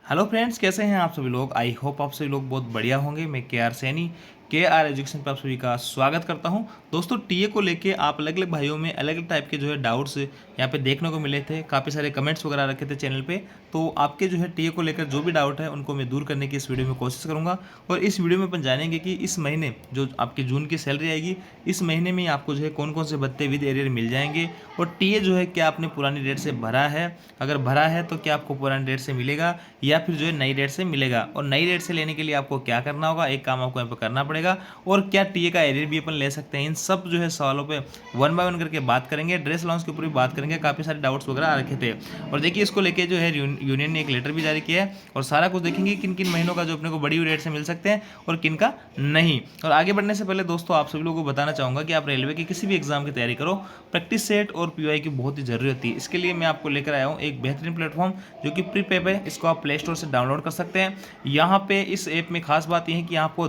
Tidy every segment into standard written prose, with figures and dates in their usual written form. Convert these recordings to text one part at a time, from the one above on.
Hello friends, कैसे हैं आप सभी लोग। आई होप आप सभी लोग बहुत बढ़िया होंगे। मैं के आर सैनी के आर एजुकेशन पर आप सभी का स्वागत करता हूं। दोस्तों, टीए को लेके आप अलग अलग भाइयों में अलग अलग टाइप के जो है डाउट्स यहाँ पे देखने को मिले थे। काफ़ी सारे कमेंट्स वगैरह रखे थे चैनल पे। तो आपके जो है टीए को लेकर जो भी डाउट है उनको मैं दूर करने की इस वीडियो में कोशिश करूँगा। और इस वीडियो में अपन जानेंगे कि इस महीने जो आपकी जून की सैलरी आएगी, इस महीने में आपको जो है कौन कौन से भत्ते विद एरियर मिल जाएंगे। और टीए जो है क्या आपने पुरानी डेट से भरा है, अगर भरा है तो क्या आपको पुरानी डेट से मिलेगा या फिर जो है नई डेट से मिलेगा। और नई डेट से लेने के लिए आपको क्या करना होगा, एक काम आपको यहाँ पे करना पड़ेगा। और क्या टीए का एरियर भी अपन ले सकते हैं, इन सब जो है सवालों पे वन बाय वन करके बात करेंगे। ड्रेस अलाउंस के ऊपर भी बात करेंगे। काफ़ी सारे डाउट्स वगैरह आ रखे थे। और देखिए, इसको लेके जो है यूनियन ने एक लेटर भी जारी किया है और सारा कुछ देखेंगे किन किन महीनों का जो अपने को बड़ी हुई रेट से मिल सकते हैं और किन का नहीं। और आगे बढ़ने से पहले दोस्तों, आप सभी लोगों को बताना चाहूँगा कि आप रेलवे की किसी भी एग्जाम की तैयारी करो, प्रैक्टिस सेट और पीवाई की बहुत ही जरूरी होती है। इसके लिए मैं आपको लेकर आया हूँ एक बेहतरीन प्लेटफॉर्म जो कि प्री पेप है। इसको आप प्ले स्टोर से डाउनलोड कर सकते हैं। यहाँ पे इस ऐप में खास बात यह है कि आपको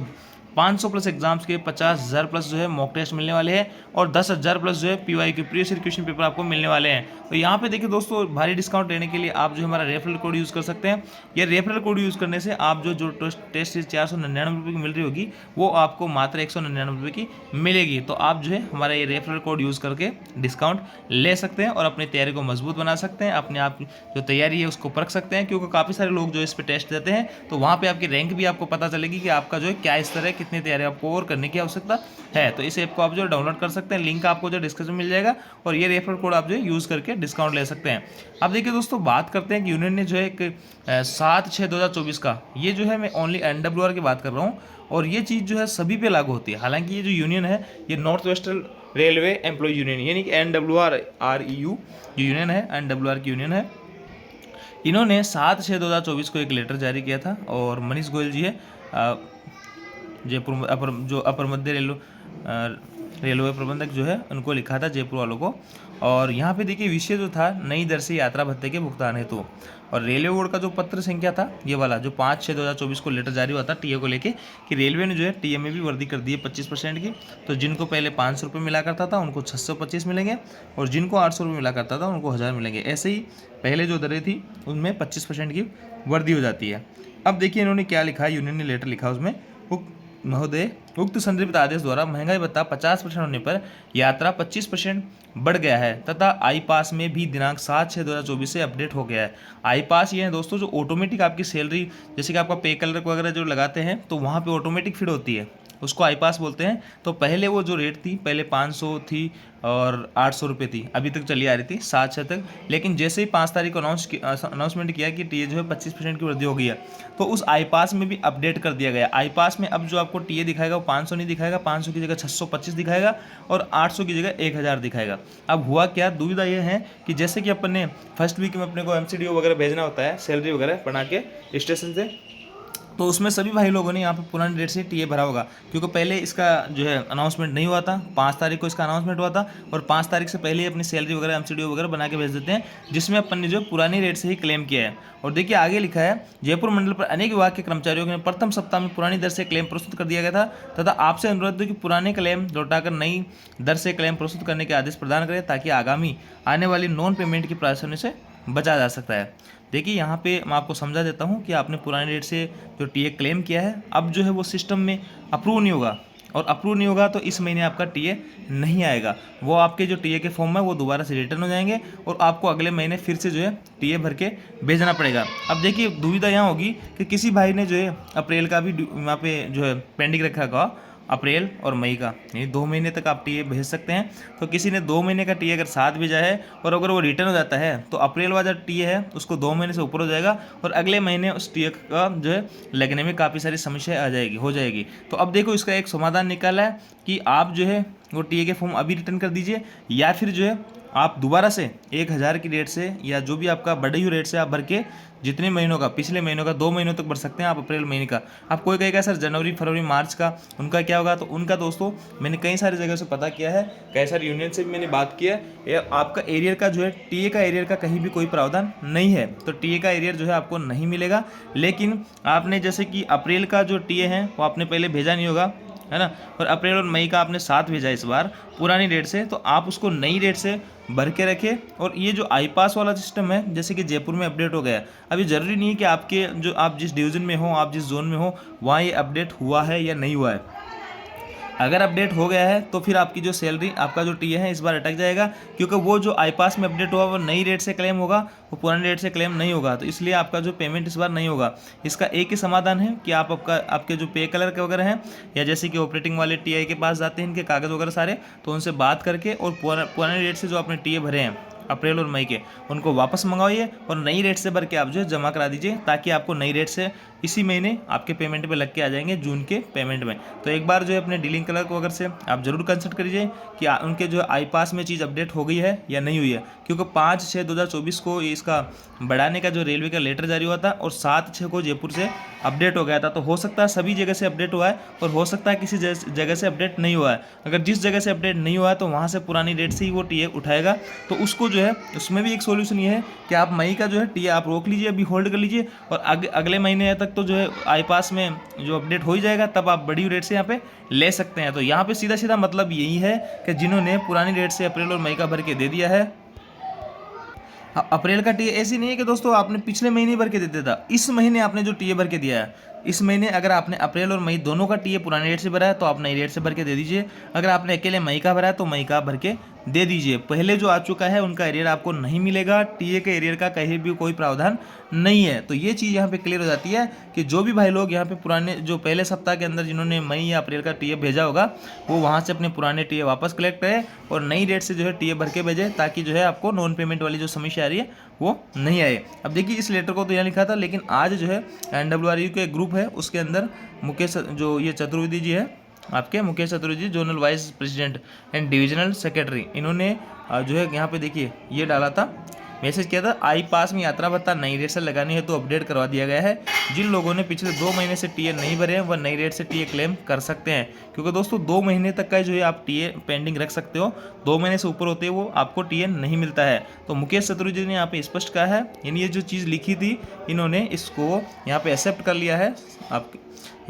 500 प्लस एग्जाम्स के 50,000 प्लस जो है मॉक टेस्ट मिलने वाले हैं और 10,000 प्लस जो है पीवाई के प्रीवियस ईयर क्वेश्चन पेपर आपको मिलने वाले हैं। तो यहाँ पे देखिए दोस्तों, भारी डिस्काउंट लेने के लिए आप जो हमारा रेफरल कोड यूज़ कर सकते हैं। ये रेफरल कोड यूज़ करने से आप जो टेस्ट फीस 499 रुपये की मिल रही होगी, वो आपको मात्र 199 रुपये की मिलेगी। तो आप जो है हमारा ये रेफरल कोड यूज़ करके डिस्काउंट ले सकते हैं और अपनी तैयारी को मजबूत बना सकते हैं। अपने आप जो तैयारी है उसको परख सकते हैं, क्योंकि काफ़ी सारे लोग जो इस पर टेस्ट देते हैं तो वहाँ पे आपकी रैंक भी आपको पता चलेगी कि आपका जो है क्या स्तर है, कितनी तैयारी आपको और करने की आवश्यकता है। तो इस ऐप को आप जो डाउनलोड कर सकते हैं, लिंक आपको जो डिस्क्रिप्शन में मिल जाएगा और ये रेफरल कोड आप जो है यूज़ करके डिस्काउंट ले सकते हैं। अब देखिए दोस्तों, बात करते हैं कि यूनियन ने जो है एक 7/6/2024 का, ये जो है मैं ओनली NWR की बात कर रहा हूँ और ये चीज़ जो है सभी पे लागू होती है। हालांकि ये जो यूनियन है ये north western railway employ union यानी कि NWREU जो यूनियन है, NWR की यूनियन है। इन्होंने 7/6/2024 को एक लेटर जारी किया था और मनीष गोयल जी है, जयपुर अपर मध्य रेलवे प्रबंधक जो है उनको लिखा था जयपुर वालों को। और यहाँ पे देखिए विषय जो था, नई दर से यात्रा भत्ते के भुगतान हेतु। और रेलवे बोर्ड का जो पत्र संख्या था ये वाला, जो 5/6/2024 को लेटर जारी हुआ था टीए को लेके कि रेलवे ने जो है टीए में भी वृद्धि कर दी है 25% की। तो जिनको पहले 500 रुपये मिला करता था उनको 625 मिलेंगे और जिनको 800 रुपये मिला करता था उनको 1000 मिलेंगे। ऐसे ही पहले जो दरें थी उनमें 25% की वृद्धि हो जाती है। अब देखिए इन्होंने क्या लिखा है, यूनियन ने लेटर लिखा उसमें, महोदय, उक्त संदर्भित आदेश द्वारा महंगाई भत्ता 50% होने पर यात्रा 25% बढ़ गया है तथा आई पास में भी दिनांक 7/6/2024 से अपडेट हो गया है। आई पास ये है दोस्तों जो ऑटोमेटिक आपकी सैलरी, जैसे कि आपका पे कलर वगैरह जो लगाते हैं तो वहाँ पे ऑटोमेटिक फिट होती है, उसको आई पास बोलते हैं। तो पहले वो जो रेट थी, पहले 500 थी और 800 रुपये थी, अभी तक चली आ रही थी 7/6 तक। लेकिन जैसे ही 5 तारीख को अनाउंसमेंट किया कि टीए जो है 25% की वृद्धि हो गई है, तो उस आई पास में भी अपडेट कर दिया गया। आई पास में अब जो आपको टीए दिखाएगा वो 500 नहीं दिखाएगा, 500 की जगह 625 दिखाएगा और 800 की जगह 1000 दिखाएगा। अब हुआ क्या, दुविधा ये है कि जैसे कि अपन ने फर्स्ट वीक में अपने को MCDO वगैरह भेजना होता है, सैलरी वगैरह बना के स्टेशन से, तो उसमें सभी भाई लोगों ने यहाँ पे पुरानी डेट से टीए भरा होगा, क्योंकि पहले इसका जो है अनाउंसमेंट नहीं हुआ था। 5 तारीख को इसका अनाउंसमेंट हुआ था और 5 तारीख से पहले ही अपनी सैलरी वगैरह MCDO वगैरह बना के भेज देते हैं, जिसमें अपन ने जो पुरानी रेट से ही क्लेम किया है। और देखिए आगे लिखा है, जयपुर मंडल पर अनेक विभाग के कर्मचारियों ने प्रथम सप्ताह में पुरानी दर से क्लेम प्रस्तुत कर दिया गया था तथा आपसे अनुरोध है कि पुराने क्लेम लौटाकर नई दर से क्लेम प्रस्तुत करने के आदेश प्रदान करें, ताकि आगामी आने वाली नॉन पेमेंट की परेशानी से बचा जा सकता है। देखिए यहाँ पे मैं आपको समझा देता हूँ कि आपने पुराने रेट से जो टीए क्लेम किया है, अब जो है वो सिस्टम में अप्रूव नहीं होगा, और अप्रूव नहीं होगा तो इस महीने आपका टीए नहीं आएगा। वो आपके जो टीए के फॉर्म है वो दोबारा से रिटर्न हो जाएंगे और आपको अगले महीने फिर से जो है टीए भर के भेजना पड़ेगा। अब देखिए दुविधा यहाँ होगी कि किसी भाई ने जो है अप्रैल का भी वहाँ पे जो है पेंडिंग रखा होगा, अप्रैल और मई का, यानी 2 महीने तक आप टीए भेज सकते हैं। तो किसी ने 2 महीने का टीए अगर साथ भेजा है और अगर वो रिटर्न हो जाता है तो अप्रैल वाला टीए है उसको 2 महीने से ऊपर हो जाएगा और अगले महीने उस टीए का जो है लगने में काफ़ी सारी समस्या हो जाएगी। तो अब देखो इसका एक समाधान निकाला है कि आप जो है वो टीए के फॉर्म अभी रिटर्न कर दीजिए, या फिर जो है आप दोबारा से 1000 की रेट से या जो भी आपका बढ़ी हुई रेट से आप भर के जितने महीनों का, पिछले महीनों का 2 महीनों तक भर सकते हैं आप, अप्रैल महीने का। आप कोई कहेगा सर जनवरी फरवरी मार्च का उनका क्या होगा, तो उनका दोस्तों मैंने कई सारी जगह से पता किया है, कई सारी यूनियन से भी मैंने बात किया है, आपका एरियर का जो है टीए का एरियर का कहीं भी कोई प्रावधान नहीं है। तो टीए का एरियर जो है आपको नहीं मिलेगा। लेकिन आपने जैसे कि अप्रैल का जो टीए है वो आपने पहले भेजा नहीं होगा है ना। और अप्रैल और मई का आपने साथ भेजा इस बार पुरानी डेट से, तो आप उसको नई डेट से भर के रखें। और ये जो आई पास वाला सिस्टम है, जैसे कि जयपुर में अपडेट हो गया है, अभी ज़रूरी नहीं है कि आपके जो आप जिस डिवीज़न में हो, आप जिस जोन में हो, वहाँ ये अपडेट हुआ है या नहीं हुआ है। अगर अपडेट हो गया है तो फिर आपकी जो सैलरी, आपका जो टीए है इस बार अटक जाएगा, क्योंकि वो जो आई पास में अपडेट हुआ वो नई रेट से क्लेम होगा, वो पुरानी रेट से क्लेम नहीं होगा। तो इसलिए आपका जो पेमेंट इस बार नहीं होगा। इसका एक ही समाधान है कि आपके जो पे कलर के वगैरह हैं, या जैसे कि ऑपरेटिंग वाले टीआई के पास जाते हैं, इनके कागज़ वगैरह सारे, तो उनसे बात करके और पुराने रेट से जो आपने टीए भरे हैं अप्रैल और मई के, उनको वापस मंगवाइए और नई रेट से भर के आप जो है जमा करा दीजिए, ताकि आपको नई रेट से इसी महीने आपके पेमेंट पे लग के आ जाएंगे जून के पेमेंट में। तो एक बार जो है अपने डीलिंग क्लर्क वगैरह से आप जरूर कंसल्ट करिए कि उनके जो आई पास में चीज़ अपडेट हो गई है या नहीं हुई है, क्योंकि 5/6/2024 को इसका बढ़ाने का जो रेलवे का लेटर जारी हुआ था और 7/6 को जयपुर से अपडेट हो गया था। तो हो सकता है सभी जगह से अपडेट हुआ है और हो सकता है किसी जगह से अपडेट नहीं हुआ है। अगर जिस जगह से अपडेट नहीं हुआ है तो वहाँ से पुरानी डेट से ही वो टीए उठाएगा। तो उसको जो है उसमें भी एक सोल्यूशन ये है कि आप मई का जो है टीए आप रोक लीजिए, अभी होल्ड कर लीजिए, और अगले महीने तक तो जो है आई पास में जो अपडेट हो ही जाएगा, तब आप बड़ी रेट से यहाँ पे ले सकते हैं। तो यहाँ पे सीधा सीधा मतलब यही है कि जिन्होंने पुरानी डेट से अप्रैल और मई का भर के दे दिया है, अप्रैल का टीए ऐसी नहीं है कि दोस्तों आपने पिछले महीने भर के देता था, इस महीने आपने जो टीए भर के दिया है, इस महीने अगर आपने अप्रैल और मई दोनों का टीए पुरानी डेट से भरा है तो आप नई डेट से भर के दे दीजिए। अगर आपने अकेले मई का भरा है तो मई का भर के दे दीजिए। पहले जो आ चुका है उनका एरियर आपको नहीं मिलेगा, टीए के एरियर का कहीं भी कोई प्रावधान नहीं है। तो ये चीज़ यहाँ पे क्लियर हो जाती है कि जो भी भाई लोग यहाँ पे पुराने जो पहले सप्ताह के अंदर जिन्होंने मई या अप्रैल का टीए भेजा होगा, वो वहाँ से अपने पुराने टीए वापस कलेक्ट करें और नई डेट से जो है टीए भर के भेजें, ताकि जो है आपको नॉन पेमेंट वाली जो समस्या आ रही है वो नहीं आए। अब देखिए इस लेटर को तो यहाँ लिखा था, लेकिन आज जो है NWRU के ग्रुप है उसके अंदर मुकेश जो ये चतुर्वेदी जी है, आपके Mukesh Chaturvedi zonal vice president and divisional secretary, इन्होंने जो है यहाँ पे देखिए ये डाला था, मैसेज किया था, आई पास में यात्रा भत्ता नई रेट से लगानी है तो अपडेट करवा दिया गया है। जिन लोगों ने पिछले 2 महीने से टीए नहीं भरे हैं वह नई रेट से टीए क्लेम कर सकते हैं, क्योंकि दोस्तों 2 महीने तक का जो है आप टीए पेंडिंग रख सकते हो, 2 महीने से ऊपर होते हैं वो आपको टीए नहीं मिलता है। तो मुकेश चतुर्वेदी ने यहाँ पे स्पष्ट कहा है, यानी ये जो चीज़ लिखी थी इन्होंने इसको यहाँ पे एक्सेप्ट कर लिया है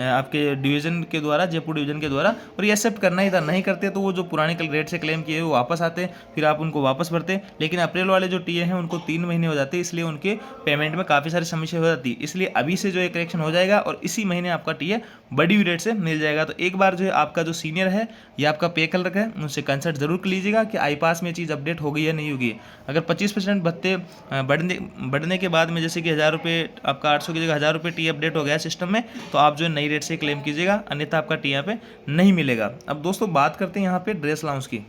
आपके डिवीज़न के द्वारा, जयपुर डिवीज़न के द्वारा, और ये एक्सेप्ट करना ही था। नहीं करते तो वो जो पुराने रेट से क्लेम किए वो वापस आते, फिर आप उनको वापस भरते। लेकिन अप्रैल वाले जो टीए हैं उनको 3 महीने हो जाते, इसलिए उनके पेमेंट में काफ़ी सारी समस्या हो जाती। इसलिए अभी से जो है करेक्शन हो जाएगा और इसी महीने आपका टीए बड़ी हुई रेट से मिल जाएगा। तो एक बार जो है आपका जो सीनियर है या आपका पे कलर है उनसे कंसल्ट जरूर कर लीजिएगा कि आई पास में चीज़ अपडेट हो गई है नहीं होगी। अगर 25% भत्ते बढ़ने के बाद में, जैसे कि 1000 रुपये आपका 800 की जगह 1000 रुपये टी अपडेट हो गया सिस्टम में, तो आप जो है नई रेट से क्लेम कीजिएगा, अन्यथा आपका टी यहाँ पे नहीं मिलेगा। अब दोस्तों बात करते हैं यहाँ पे ड्रेस अलाउंस की।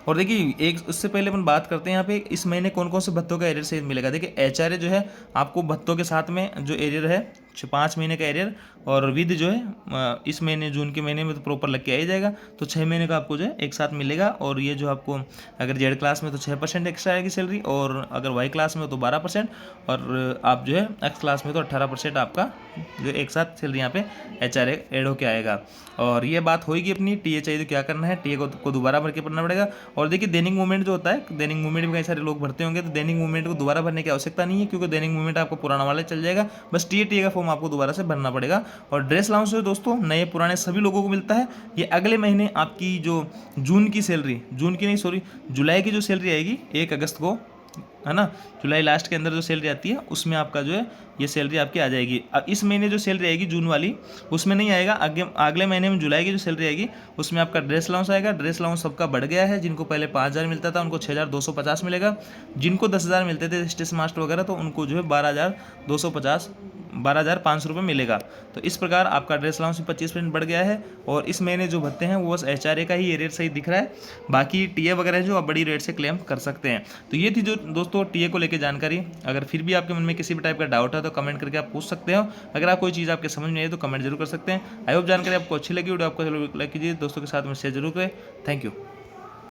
और देखिए एक उससे पहले अपन बात करते हैं यहाँ पे इस महीने कौन कौन से भत्तों का एरियर सहित मिलेगा। देखिए एचआरए जो है आपको भत्तों के साथ में जो एरियर है 5 महीने का एरियर, और विद जो है इस महीने जून के महीने में तो प्रॉपर लग के आ ही जाएगा, तो 6 महीने का आपको जो है एक साथ मिलेगा। और ये जो आपको अगर जेड क्लास में तो 6% एक्स्ट्रा आएगी सैलरी, और अगर वाई क्लास में तो 12%, और आप जो है एक्स क्लास में तो 18% आपका जो एक साथ सैलरी यहाँ पे एचआरए ऐड होके आएगा। और ये बात होगी अपनी टीए चाहिए तो क्या करना है, टीए को दोबारा भर के भरना पड़ेगा। और देखिए दैनिक मूवमेंट जो होता है, दैनिक मूवमेंट में कई सारे लोग भरते होंगे, तो दैनिक मूवमेंट को दोबारा भरने की आवश्यकता नहीं है, क्योंकि दैनिक मूवमेंट आपको पुराना वाला चल जाएगा, बस टीए का फॉर्म आपको दोबारा से भरना पड़ेगा। और ड्रेस अलाउंस जो दोस्तों नए पुराने सभी लोगों को मिलता है। ये अगले महीने आपकी जो जून की सैलरी, जून की नहीं सॉरी जुलाई की जो सैलरी आएगी 1 अगस्त को, है ना, जुलाई लास्ट के अंदर जो सैलरी आती है उसमें आपका जो है ये सैलरी आपकी आ जाएगी। अब इस महीने जो सैलरी आएगी जून वाली उसमें नहीं आएगा, अगले महीने में जुलाई की जो सैलरी आएगी उसमें आपका ड्रेस अलाउंस आएगा। ड्रेस अलाउंस सबका बढ़ गया है, जिनको पहले 5000 मिलता था उनको 6250 मिलेगा, जिनको 10000 मिलते थे स्टेशन मास्टर वगैरह तो उनको जो है 12,500 रुपये मिलेगा। तो इस प्रकार आपका ड्रेस अलाउंस में 25% बढ़ गया है। और इस महीने जो भत्ते हैं वो बस एचआरए का ही रेट सही दिख रहा है, बाकी टीए वगैरह जो आप बड़ी रेट से क्लेम कर सकते हैं। तो ये थी जो दोस्तों टीए को लेकर जानकारी। अगर फिर भी आपके मन में किसी भी टाइप का डाउट है तो कमेंट करके आप पूछ सकते हो। अगर आप कोई चीज़ आपके समझ में आई तो कमेंट जरूर कर सकते हैं। आई होप जानकारी आपको अच्छी लगी, वीडियो आपको लाइक कीजिए, दोस्तों के साथ में शेयर जरूर करें। Thank you.